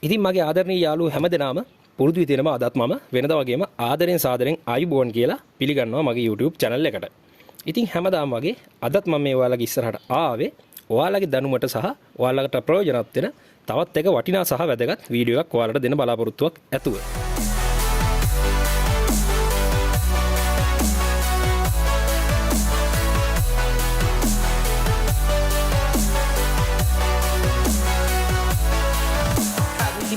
ඉතින් මගේ ආදරණීය යාළුවෝ හැමදෙනාම පුරුදු විදිහටම අදත් මම වෙනදා වගේම ආදරෙන් සාදරෙන් ආයුබෝවන් කියලා පිළිගන්නවා මගේ YouTube channel එකට. ඉතින් හැමදාම වගේ අදත් මම මේ ඔයාලගේ ඉස්සරහට ආවේ ඔයාලගේ දැනුමට සහ ඔයාලකට ප්‍රයෝජනවත් වෙන තවත් එක වටිනා සහ වැදගත් වීඩියෝ එකක් ඔයාලට දෙන්න බලාපොරොත්තුවක් ඇතුව.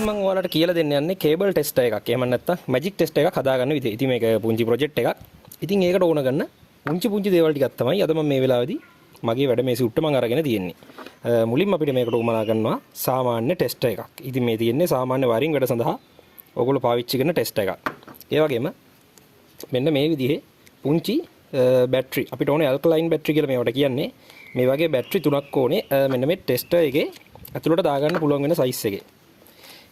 මම ඔයාලට කියලා දෙන්න යන්නේ කේබල් ටෙස්ටර් එකක්. එහෙම නැත්නම් මැජික් ටෙස්ටර් එකක් හදාගන්න විදිහ. ඉතින් මේක පුංචි ප්‍රොජෙක්ට් එකක්. ඉතින් ඒකට ඕන කරන පුංචි දේවල් ටිකක් තමයි අද මම මේ වෙලාවේදී මගේ වැඩ මේසෙ උට්ට මම අරගෙන තියෙන්නේ. මුලින්ම අපිට මේකට උමනා කරනවා සාමාන්‍ය ටෙස්ටර් එකක්. ඉතින් මේ තියෙන්නේ සාමාන්‍ය වයරින් වැඩ සඳහා ඔයගොල්ලෝ පාවිච්චි කරන ටෙස්ටර් එකක්. ඒ වගේම මෙන්න මේ විදිහේ පුංචි බැටරි. අපිට ඕනේ ඇල්කලයින් බැටරි කියලා මේවට කියන්නේ. මේ වගේ බැටරි තුනක් ඕනේ මෙන්න මේ ටෙස්ටර් එකේ ඇතුළට දාගන්න පුළුවන් වෙන සයිස් එකේ.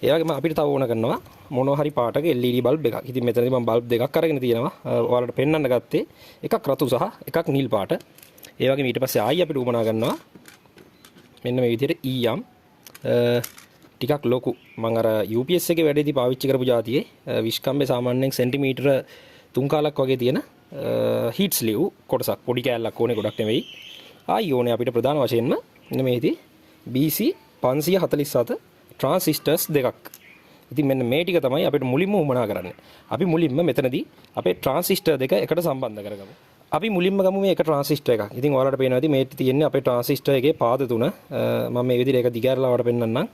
ඒ වගේම අපිට තව ඕන කරනවා මොනවා හරි පාටක LED බල්බ් එකක්. ඉතින් මෙතනදී මම බල්බ් දෙකක් අරගෙන තියෙනවා. ඔයාලට පෙන්වන්න ගත්තේ එකක් රතු සහ එකක් නිල් පාට. ඒ වගේම ඊට පස්සේ ආයි අපිට උමනා කරනවා මෙන්න මේ විදිහට ඊයම් ටිකක් ලොකු. මම අර UPS එකේ වැඩේදී පාවිච්චි කරපු જાතියේ විස්කම්බේ සාමාන්‍යයෙන් සෙන්ටිමීටර 3 කාලක් වගේ තියෙන හීට් ස්ලිව් කොටසක්. පොඩි කෑල්ලක් ඕනේ ගොඩක් නෙවෙයි. ආයි ඕනේ අපිට ප්‍රධාන වශයෙන්ම මෙන්න මේදී BC 547 ट्रांसिस्टर्स දෙකක්. ඉතින් මෙන්න මේ ටික තමයි අපිට මුලින්ම උමනා කරන්නේ. අපි මුලින්ම මෙතනදී අපේ ट्रांसिस्टर දෙක එකට සම්බන්ධ කරගමු. අපි මුලින්ම ගමු මේ එක ट्रांसिस्टर එකක්. ඉතින් ඔයාලට පේනවා ඇති මේ තියෙන්නේ අපේ ट्रांसिस्टर එකේ පාද තුන. මම මේ විදිහට ඒක දිගහැරලා ඔයාලට පෙන්නන්නම්.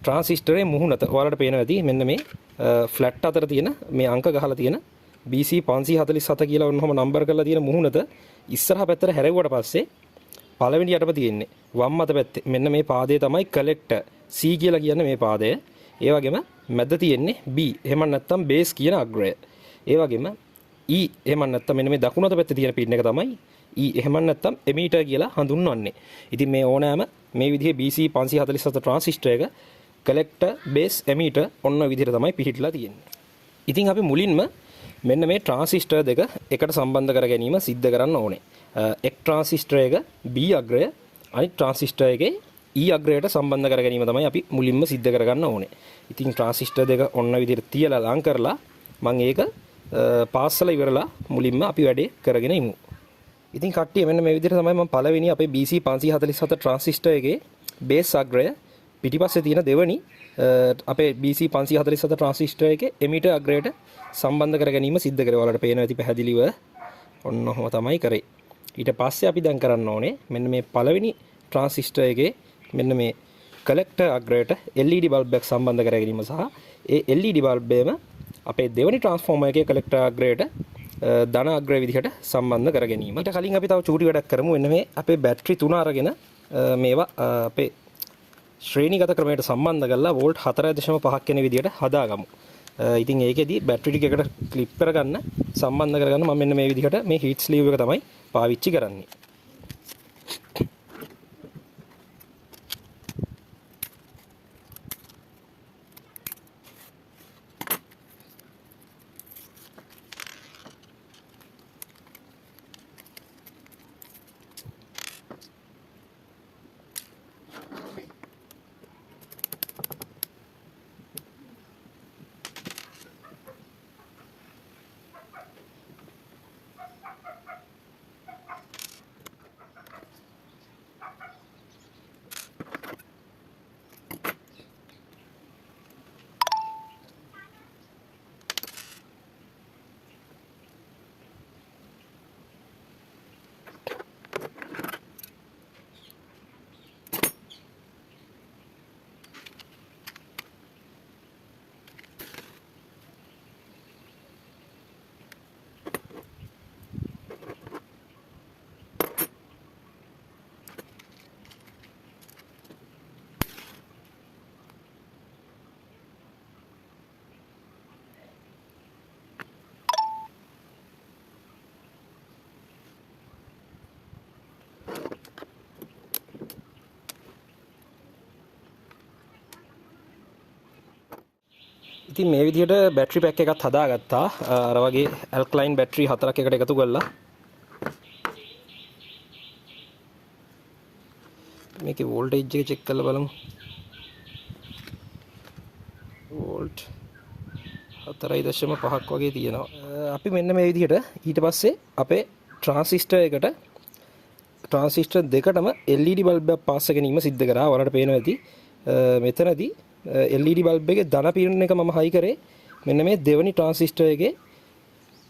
ट्रांसिस्टरේ මුහුණත ඔයාලට පේනවා ඇති මෙන්න මේ ෆ්ලැට් අතර තියෙන මේ අංක ගහලා තියෙන BC 547 කියලා ඔන්නෝම නම්බර් කරලා තියෙන මුහුණත ඉස්සරහා පැත්තට හැරෙව්වට පස්සේ පළවෙනි යටම තියෙන්නේ වම් අත පැත්තේ මෙන්න මේ පාදය තමයි කලෙක්ටර් C කියලා කියන්නේ මේ පාදය. ඒ වගේම මැද තියෙන්නේ B එහෙම නැත්නම් බේස් කියන අග්‍රය. ඒ වගේම E එහෙම නැත්නම් මෙන්න මේ දකුණු අත පැත්තේ තියෙන පින් එක තමයි E එහෙම නැත්නම් එමීටර් කියලා හඳුන්වන්නේ. ඉතින් මේ ඕනෑම මේ විදිහේ BC 547 ट्रांसिस्टर එක කලෙක්ටර් බේස් එමීටර් ඔන්න විදිහට තමයි පිහිටලා තියෙන්නේ. ඉතින් අපි මුලින්ම මෙන්න මේ ट्रांसिस्टर දෙක එකට සම්බන්ධ කර ගැනීම සිද්ධ කරන්න ඕනේ. එක් ट्रांसिस्टर එක B අග්‍රය අනිත් ट्रांसिस्टर එකේ E අග්‍රයට සම්බන්ධ කර ගැනීම තමයි අපි මුලින්ම සිද්ධ කරගන්න ඕනේ. ඉතින් ट्रांसिस्टर දෙක ඔන්න විදිහට තියලා ලං කරලා මම ඒක පාස්සලා ඉවරලා මුලින්ම අපි වැඩේ කරගෙන ඉමු. ඉතින් කට්ටිය මෙන්න මේ විදිහට තමයි මම පළවෙනි අපේ BC 547 ट्रांसिस्टर එකේ බේස් අග්‍රය පිටිපස්සේ තියෙන දෙවෙනි අපේ BC 547 ट्रांसिस्टर එකේ එමීටර් අග්‍රයට සම්බන්ධ කර ගැනීම සිද්ධ කරේ. ඔයාලට පේනවා ඇති පැහැදිලිව ඔන්න ඔහොම තමයි කරේ. ඊට පස්සේ අපි දැන් කරන්න ඕනේ මෙන්න මේ පළවෙනි ट्रांसिस्टर එකේ මෙන්න මේ කලෙක්ටර් අග්‍රයට LED බල්බ් එකක් සම්බන්ධ කර ගැනීම සහ ඒ LED බල්බ් එකම අපේ දෙවෙනි ට්‍රාන්ස්ෆෝමර් එකේ කලෙක්ටර් අග්‍රයට ධන අග්‍රය විදිහට සම්බන්ධ කර ගැනීම. ඊට කලින් අපි තව චූටි වැඩක් කරමු. මෙන්න මේ අපේ බැටරි තුන අරගෙන මේවා අපේ ශ්‍රේණිගත ක්‍රමයට සම්බන්ධ කරලා වෝල්ට් 4.5ක් යන විදිහට හදාගමු. ඉතින් ඒකෙදි බැටරි ටික එකට ක්ලිප් කරගන්න සම්බන්ධ කරගන්න මම මෙන්න මේ විදිහට මේ හීට් ස්ලීව් එක තමයි පාවිච්චි කරන්නේ. ඉතින් මේ විදිහට බැටරි පැක් එකක් හදාගත්තා. අර වගේ ඇල්කලයින් බැටරි හතරක් එකට එකතු කරලා මේකේ වෝල්ටේජ් එක චෙක් කරලා බලමු. වෝල්ට් 4.5ක් වගේ තියෙනවා. අපි මෙන්න මේ විදිහට ඊට පස්සේ අපේ ට්‍රාන්සිස්ටර් දෙකටම LED බල්බ් එකක් පාස් ගැනීම සිද්ධ කරා. ඔයාලට පේනවා ඇති මෙතනදී LED බල්බ් එකේ ධන පිරණ එක මම හයි කරේ මෙන්න මේ දෙවෙනි ට්‍රාන්සිස්ටර් එකේ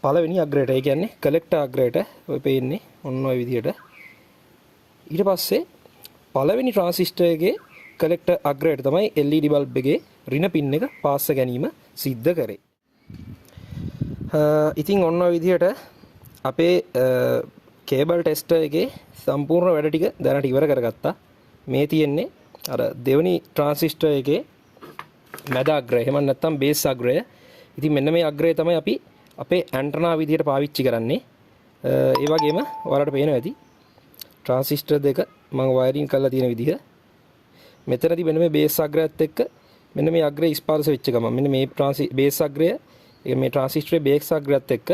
පළවෙනි අග්‍රයට. ඒ කියන්නේ කලෙක්ටර් අග්‍රයට ඔය පේන්නේ ඔන්න ඔය විදිහට. ඊට පස්සේ පළවෙනි ට්‍රාන්සිස්ටර් එකේ කලෙක්ටර් අග්‍රයට තමයි LED බල්බ් එකේ ඍණ පින් එක පාස් ගැනීම සිද්ධ කරේ. ඉතින් ඔන්න ඔය විදිහට අපේ කේබල් ටෙස්ටර් එකේ සම්පූර්ණ වැඩ ටික දැනට ඉවර කරගත්තා. මේ තියෙන්නේ අර දෙවෙනි ට්‍රාන්සිස්ටර් එකේ මැද අග්‍රය. එහෙම නැත්නම් බේස් අග්‍රය. ඉතින් මෙන්න මේ අග්‍රය තමයි අපි අපේ ඇන්ටනා විදියට පාවිච්චි කරන්නේ. ඒ වගේම ඔයාලට පේනවා ඇති ට්‍රාන්සිස්ටර් දෙක මම වයරින් කරලා තියෙන විදිහ. මෙතනදී මෙන්න මේ බේස් අග්‍රයත් එක්ක මෙන්න මේ අග්‍රය ස්පර්ශ වෙච්ච ගමන් මෙන්න මේ බේස් අග්‍රය මේ ට්‍රාන්සිස්ටරේ බේස් අග්‍රයත් එක්ක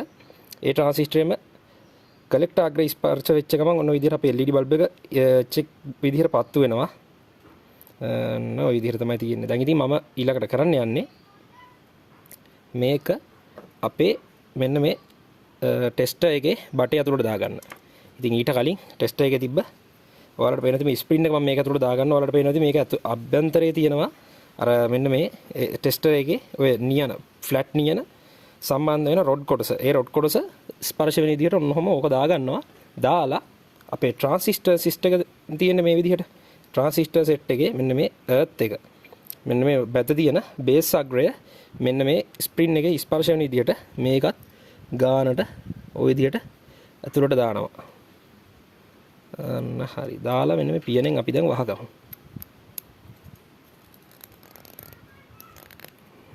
ඒ ට්‍රාන්සිස්ටරේම කලෙක්ටර් අග්‍රය ස්පර්ශ වෙච්ච ගමන් ඔන්න ඔය විදිහට අපේ LED බල්බ් එක චෙක් විදිහට පත්තු වෙනවා. ඔය විදිහට තමයි තියෙන්නේ. දැන් ඉතින් මම ඊළඟට කරන්න යන්නේ මේක අපේ මෙන්න මේ ටෙස්ටර් එකේ බටේ ඇතුළට දාගන්න. ඉතින් ඊට කලින් ටෙස්ටර් එකේ තිබ්බ ඔයාලට පේන මේ ස්ප්‍රින් එක මම මේක ඇතුළට දාගන්න. ඔයාලට පේනවා මේක අභ්‍යන්තරයේ තියෙනවා අර මෙන්න මේ ටෙස්ටර් එකේ ඔය නියන ෆ්ලැට් නියන සම්බන්ධ වෙන රොඩ් කොටස. ඒ රොඩ් කොටස ස්පර්ශ වෙන විදිහට ඔන්නෝම ඕක දාගන්නවා. දාලා අපේ ට්‍රාන්සිස්ටර් සිස්ටම් එක තියෙන මේ විදිහට ට්‍රාන්සිස්ටර් සෙට් එකේ මෙන්න මේ එර්ත් එක මෙන්න මේ බැද තියෙන බේස් අග්‍රය මෙන්න මේ ස්ප්‍රින් එකේ ස්පර්ශ වෙන විදිහට මේකත් ගානට ওই විදිහට ඇතුළට දානවා. හරි. දාලා මෙන්න මේ පියනෙන් අපි දැන් වහගමු.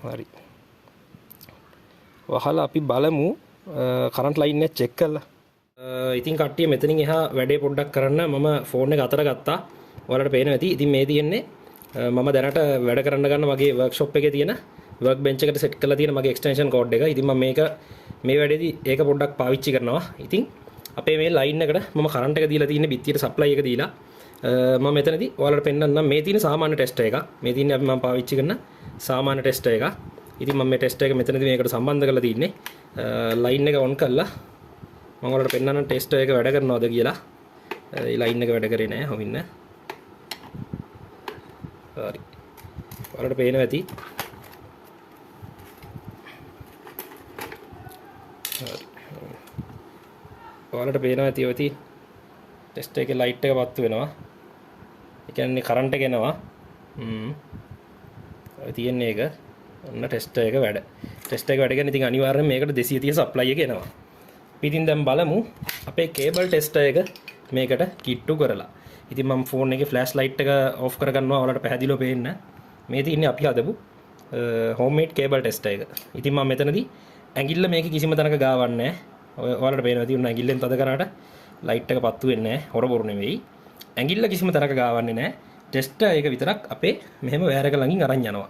හරි. වහලා අපි බලමු කරන්ට් ලයින් එක චෙක් කරලා. ඉතින් කට්ටිය මෙතනින් එහා වැඩේ පොඩ්ඩක් කරන්න මම ෆෝන් එක අතර ගත්තා. ඔයාලට පේනවා ඇති. ඉතින් මේ තියෙන්නේ මම දැනට වැඩ කරන්න ගන්න මගේ වර්ක්ෂොප් එකේ තියෙන වර්ක් බෙන්ච් එකට සෙට් කරලා තියෙන මගේ එක්ස්ටෙන්ෂන් කෝඩ් එක. ඉතින් මම මේ වැඩේදී ඒක පොඩ්ඩක් පාවිච්චි කරනවා. ඉතින් අපේ මේ ලයින් එකට මම කරන්ට් එක දීලා තියෙන්නේ බිත්තියට සප්ලයි එක දීලා මම මෙතනදී ඔයාලට පෙන්නන්නම් මේ තියෙන සාමාන්‍ය ටෙස්ටර් එක. මේ තියෙන්නේ අපි මම පාවිච්චි කරන සාමාන්‍ය ටෙස්ටර් එක. ඉතින් මම මේ ටෙස්ටර් එක මෙතනදී මේකට සම්බන්ධ කරලා තින්නේ. ලයින් එක ඔන් කරලා මම ඔයාලට පෙන්නන්නම් ටෙස්ටර් එක වැඩ කරනවද කියලා. ඒ ලයින් එක වැඩ කරේ නෑ හොමින්න. හරි. ඔයාලට පේනවා ඇති. හරි. ඔයාලට පේනවා ඇති ඔය ටෙස්ටර් එකේ ලයිට් එක පත්තු වෙනවා. ඒ කියන්නේ කරන්ට් එක එනවා. ඔය තියෙන්නේ ඒක. ඔන්න ටෙස්ටර් එක වැඩ. ටෙස්ටර් එක වැඩ කියන්නේ ඉතින් අනිවාර්යයෙන් මේකට 230 සප්ලයි එක එනවා. අපි ඉතින් දැන් බලමු අපේ කේබල් ටෙස්ටර් එක මේකට කිට්ටු කරලා. ඉතින් මම ෆෝන් එකේ ෆ්ලෑෂ් ලයිට් එක ඕෆ් කරගන්නවා ඔයාලට පැහැදිලිව පේන්න. මේ තියෙන්නේ අපි හදපු හෝම්මේඩ් කේබල් ටෙස්ටර් එක. ඉතින් මම මෙතනදී ඇඟිල්ල මේකේ කිසිම තැනක ගාවන්නේ නැහැ. ඔයාලට පේනවා තියෙන ඇඟිල්ලෙන් තද කරාට ලයිට් එක පත්තු වෙන්නේ නැහැ. හොරබොරු නෙවෙයි. ඇඟිල්ල කිසිම තැනක ගාවන්නේ නැහැ. ටෙස්ටර් එක විතරක් අපේ මෙහෙම වයර් එක ළඟින් අරන් යනවා.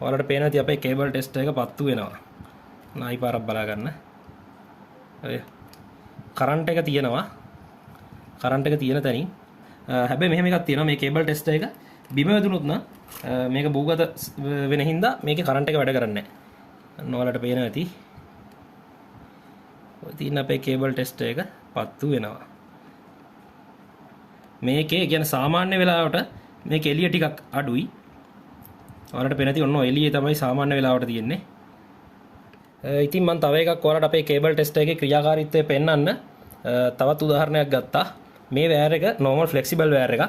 ඔයාලට පේනවා ඉතින් අපේ කේබල් ටෙස්ටර් එක පත්තු වෙනවා. නායි පාරක් බලා ගන්න. ඔය කරන්ට් එක තියෙනවා. කරන්ට් එක තියෙන තැනින් හැබැයි මෙහෙම එකක් තියෙනවා මේ කේබල් ටෙස්ටර් එක බිම වැදුනොත් නම් මේක භූගත වෙන හින්දා මේකේ කරන්ට් එක වැඩ කරන්නේ නැහැ. ඔයාලට පේනවා ඇති. ඔය තියෙන අපේ කේබල් ටෙස්ටර් එක පත්තු වෙනවා. මේකේ කියන්නේ සාමාන්‍ය වෙලාවට මේක එළිය ටිකක් අඩුයි. ඔයාලට පේන ඇති ඔන්න එළියේ තමයි සාමාන්‍ය වෙලාවට තියෙන්නේ. ඉතින් මම තව එකක් ඔයාලට අපේ කේබල් ටෙස්ටර් එකේ ක්‍රියාකාරීත්වය පෙන්වන්න තවත් උදාහරණයක් ගත්තා. මේ වයර් එක normal flexible වයර් එකක්.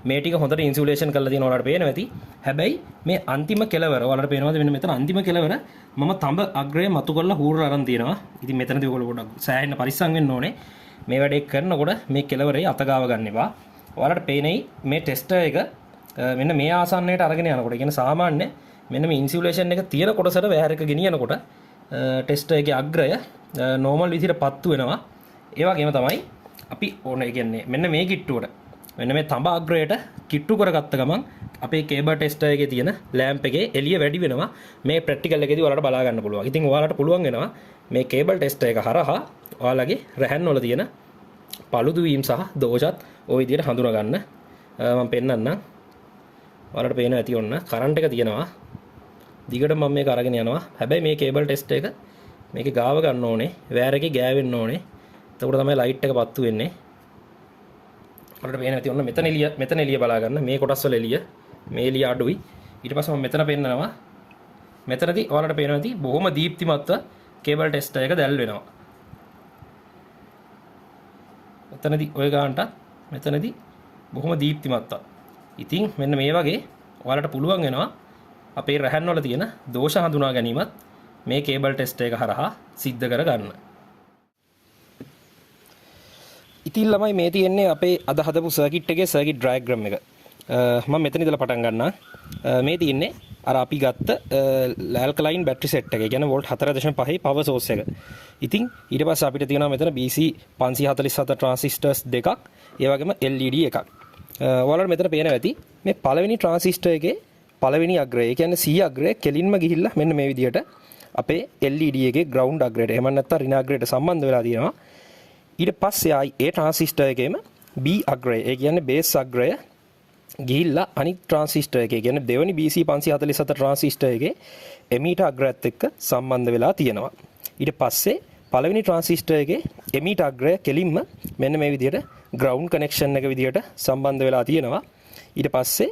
මේ ටික හොඳට ඉන්සුලේෂන් කරලා තියෙනවා ඔයාලට පේනවා ඇති. හැබැයි මේ අන්තිම කෙලවර ඔයාලට පේනවද මෙන්න මෙතන අන්තිම කෙලවර මම තඹ අග්‍රය මතු කරලා හූරලා අරන් තියෙනවා. ඉතින් මෙතනදී ඔයගොල්ලෝ පොඩ්ඩක් සෑහෙන්න පරිස්සම් වෙන්න ඕනේ. මේ වැඩේ කරනකොට මේ කෙලවරේ අත ගාව ගන්න එපා. ඔයාලට පේනයි මේ ටෙස්ටර් එක මෙන්න මේ ආසන්නයට අරගෙන යනකොට කියන්නේ සාමාන්‍ය මෙන්න මේ ඉන්සුලේෂන් එක තියෙන කොටසට වයර් එක ගෙනියනකොට ටෙස්ටර් එකේ අග්‍රය normal විදිහට පත්තු වෙනවා. ඒ වගේම තමයි අපි ඕන කියන්නේ මෙන්න මේ කිට්ටුවට මෙන්න මේ තඹ අග්‍රයට කිට්ටු කරගත්ත ගමන් අපේ කේබල් ටෙස්ටර් එකේ තියෙන ලෑම්ප් එකේ එළිය වැඩි වෙනවා. මේ ප්‍රැක්ටිකල් එකේදී ඔයාලට බලා ගන්න පුළුවන්. ඉතින් ඔයාලට පුළුවන් වෙනවා මේ කේබල් ටෙස්ටර් එක හරහා ඔයාලගේ රැහන් වල තියෙන පළුදු වීම සහ දෝෂත් ওই විදිහට හඳුනා ගන්න. මම පෙන්නන්නම්. ඔයාලට පේනවා ඇති ඔන්න කරන්ට් එක තියෙනවා. දිගට මම මේක අරගෙන යනවා. හැබැයි මේ කේබල් ටෙස්ට් එක මේකේ ගාව ගන්න ඕනේ. වයර් එකේ ගෑවෙන්න ඕනේ. එතකොට තමයි ලයිට් එක පත්තු වෙන්නේ. ඔයාලට පේනවා ඇති ඔන්න මෙතන එළිය බලා ගන්න. මේ කොටස් වල එළිය. මේ එළිය අඩුයි. ඊට පස්සේ මම මෙතන පෙන්නනවා. මෙතනදී ඔයාලට පේනවා ඇති බොහොම දීප්තිමත්ව කේබල් ටෙස්ට් එක දැල් වෙනවා. මෙතනදී ඔය ගානට මෙතනදී බොහොම දීප්තිමත්ව. ඉතින් මෙන්න මේ වගේ ඔයාලට පුළුවන් වෙනවා අපේ රැහන් වල තියෙන දෝෂ හඳුනා ගැනීමත් මේ කේබල් ටෙස්ට් එක හරහා සිද්ධ කර ගන්න. ඉතින් ළමයි මේ තියෙන්නේ අපේ අද හදපු සර්කිට් එකේ සර්කිට් ඩයග්‍රෑම් එක. මම මෙතන ඉඳලා පටන් ගන්නවා. මේ තියෙන්නේ අර අපි ගත්ත ඇල්කලයින් බැටරි සෙට් එක. ඒ කියන්නේ වෝල්ට් 4.5 පවර් සෝස් එක. ඉතින් ඊට පස්සේ අපිට තියෙනවා මෙතන BC 547 ට්‍රාන්සිස්ටර්ස් දෙකක්, ඒ වගේම LED එකක්. ඔයාලට මෙතන පේනවා ඇති මේ පළවෙනි ට්‍රාන්සිස්ටර් එකේ පළවෙනි අග්‍රය, ඒ කියන්නේ C අග්‍රය කෙලින්ම ගිහිල්ලා මෙන්න මේ විදිහට අපේ LED එකේ ග්‍රවුන්ඩ් අග්‍රයට එහෙම නැත්නම් ඍණ අග්‍රයට සම්බන්ධ වෙලා තියෙනවා. ඊට පස්සේ ආයි ඒ ට්‍රාන්සිස්ටර් එකේම B අග්‍රය, ඒ කියන්නේ බේස් අග්‍රය ගිහිල්ලා අනිත් ට්‍රාන්සිස්ටර් එකේ කියන්නේ දෙවෙනි BC 547 ට්‍රාන්සිස්ටර් එකේ එමීටර් අග්‍රයත් එක්ක සම්බන්ධ වෙලා තියෙනවා. ඊට පස්සේ පළවෙනි ට්‍රාන්සිස්ටර් එකේ එමීටර් අග්‍රය කෙලින්ම මෙන්න මේ විදිහට ග්‍රවුන්ඩ් කනෙක්ෂන් එක විදිහට සම්බන්ධ වෙලා තියෙනවා. ඊට පස්සේ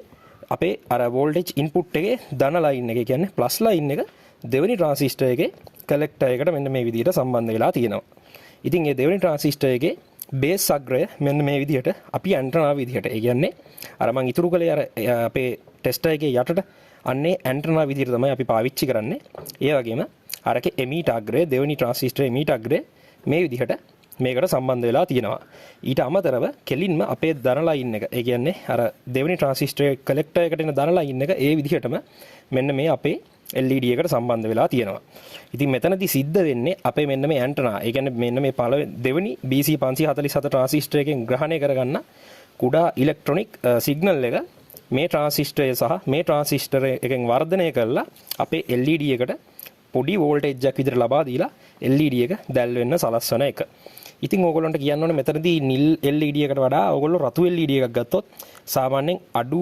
අපේ අර වෝල්ටේජ් ඉන්පුට් එකේ ධන ලයින් එක, කියන්නේ ප්ලස් ලයින් එක දෙවෙනි ට්‍රාන්සිස්ටර් එකේ කලෙක්ටර් එකට මෙන්න මේ විදිහට සම්බන්ධ වෙලා තියෙනවා. ඉතින් මේ දෙවෙනි ට්‍රාන්සිස්ටර් එකේ බේස් අග්‍රය මෙන්න මේ විදිහට අපි ඇන්ටනා විදිහට, ඒ කියන්නේ අර මං ඉතුරු කළේ අර අපේ ටෙස්ටර් එකේ යටට අන්නේ ඇන්ටනා විදිහට තමයි අපි පාවිච්චි කරන්නේ. ඒ වගේම අරකේ එමීටර් අග්‍රය දෙවෙනි ට්‍රාන්සිස්ටර් එමීටර් අග්‍රය මේ විදිහට මේකට සම්බන්ධ වෙලා තියෙනවා. ඊට අමතරව කෙලින්ම අපේ ධන ලයින් එක, ඒ කියන්නේ අර දෙවෙනි ට්‍රාන්සිස්ටර් කලෙක්ටර් එකට එන ධන ලයින් එක ඒ විදිහටම මෙන්න මේ අපේ LED එකට සම්බන්ධ වෙලා තියෙනවා. ඉතින් මෙතනදී සිද්ධ වෙන්නේ අපේ මෙන්න මේ ඇන්ටනා, ඒ කියන්නේ මෙන්න මේ දෙවෙනි BC 547 ට්‍රාන්සිස්ටර් එකෙන් ග්‍රහණය කරගන්න කුඩා ඉලෙක්ට්‍රොනික සිග්නල් එක මේ ට්‍රාන්සිස්ටරය සහ මේ ට්‍රාන්සිස්ටර් එකෙන් වර්ධනය කරලා අපේ LED එකට පොඩි වෝල්ටේජ් එකක් විතර ලබා දීලා LED එක දැල් වෙන්න සලස්වන එක. ඉතින් ඕගොල්ලන්ට කියන්න ඕනේ මෙතනදී නිල් LED එකට වඩා ඕගොල්ලෝ රතු LED එකක් ගත්තොත් සාමාන්‍යයෙන් අඩු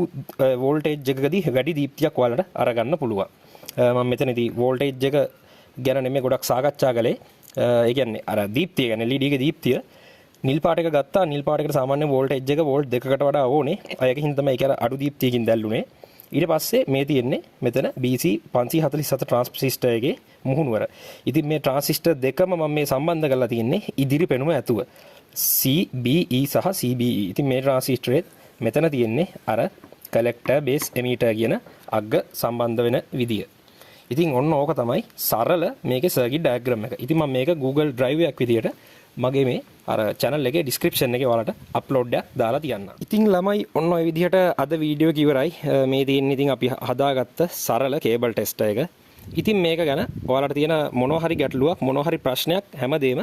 වෝල්ටේජ් එකකදී වැඩි දීප්තියක් ඔයාලට අරගන්න පුළුවන්. මම මෙතනදී වෝල්ටේජ් එක ගැන නෙමෙයි ගොඩක් සාකච්ඡා කළේ. ඒ කියන්නේ අර දීප්තිය ගැන, LED එකේ දීප්තිය නිල් පාට එක ගත්තා. නිල් පාට එකට සාමාන්‍ය වෝල්ටේජ් එක වෝල්ට් 2කට වඩා ඕනේ. ඒකකින් තමයි ඒක අඩු දීප්තියකින් දැල්ුනේ. ඊට පස්සේ මේ තියෙන්නේ මෙතන BC 547 ට්‍රාන්සිස්ටර් එකේ මුහුණුවර. ඉතින් මේ ට්‍රාන්සිස්ටර් දෙකම මම මේ සම්බන්ධ කරලා තියෙන්නේ ඉදිරි පෙනුම ඇතුව. CBE සහ CBE. ඉතින් මේ ට්‍රාන්සිස්ටරේ මෙතන තියෙන්නේ අර කලෙක්ටර් බේස් එමීටර් කියන අග්ග සම්බන්ධ වෙන විදිය. ඉතින් ඔන්න ඕක තමයි සරල මේකේ සර්කිට් ඩයග්‍රෑම් එක. ඉතින් මම මේක Google Drive එකක් විදියට මගේ මේ අර channel එකේ description එකේ ඔයාලට අප්ලෝඩ් එකක් දාලා තියන්න. ඉතින් ළමයි ඔන්න ඔය විදිහට අද වීඩියෝ එක ඉවරයි. මේ තියෙන්නේ ඉතින් අපි හදාගත්ත සරල කේබල් ටෙස්ටර් එක. ඉතින් මේක ගැන ඔයාලට තියෙන මොනවා හරි ගැටලුවක් මොනවා හරි ප්‍රශ්නයක් හැමදේම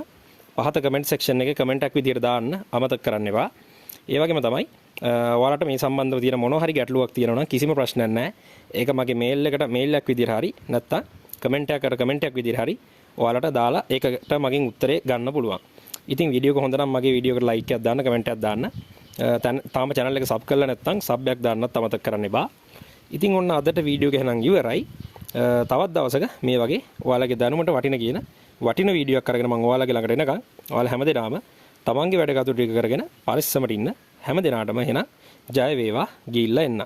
පහත කමෙන්ට් සෙක්ෂන් එකේ කමෙන්ට් එකක් විදියට දාන්න අමතක කරන්න එපා. ඒ වගේම තමයි ඔයාලට මේ සම්බන්ධව තියෙන මොනවා හරි ගැටලුවක් තියෙනවා නම් කිසිම ප්‍රශ්නයක් නැහැ. ඒක මගේ මේල් එකක් විදියට හරි නැත්නම් කමෙන්ට් එකක් විදියට හරි ඔයාලට දාලා ඒකට මගෙන් උත්තරේ ගන්න පුළුවන්. ඉතින් වීඩියෝ එක හොඳ නම් මගේ වීඩියෝ එකට ලයික් එකක් දාන්න, කමෙන්ට් එකක් දාන්න. තාම channel එක sub කරලා නැත්නම් sub එකක් දාන්නත් අමතක කරන්න එපා. ඉතින් ඔන්න අදට වීඩියෝ එක එහෙනම් ඉවරයි. තවත් දවසක මේ වගේ ඔයාලගේ දැනුමට වටින වීඩියෝ එකක් අරගෙන මම ඔයාලගේ ළඟට එනකම් ඔයාලා හැමදේම තමන්ගේ වැඩ කටයුතු ටික කරගෙන පරිස්සමට ඉන්න හැම දිනාටම එහෙනම් ජය වේවා ගිහිල්ලා එන්න.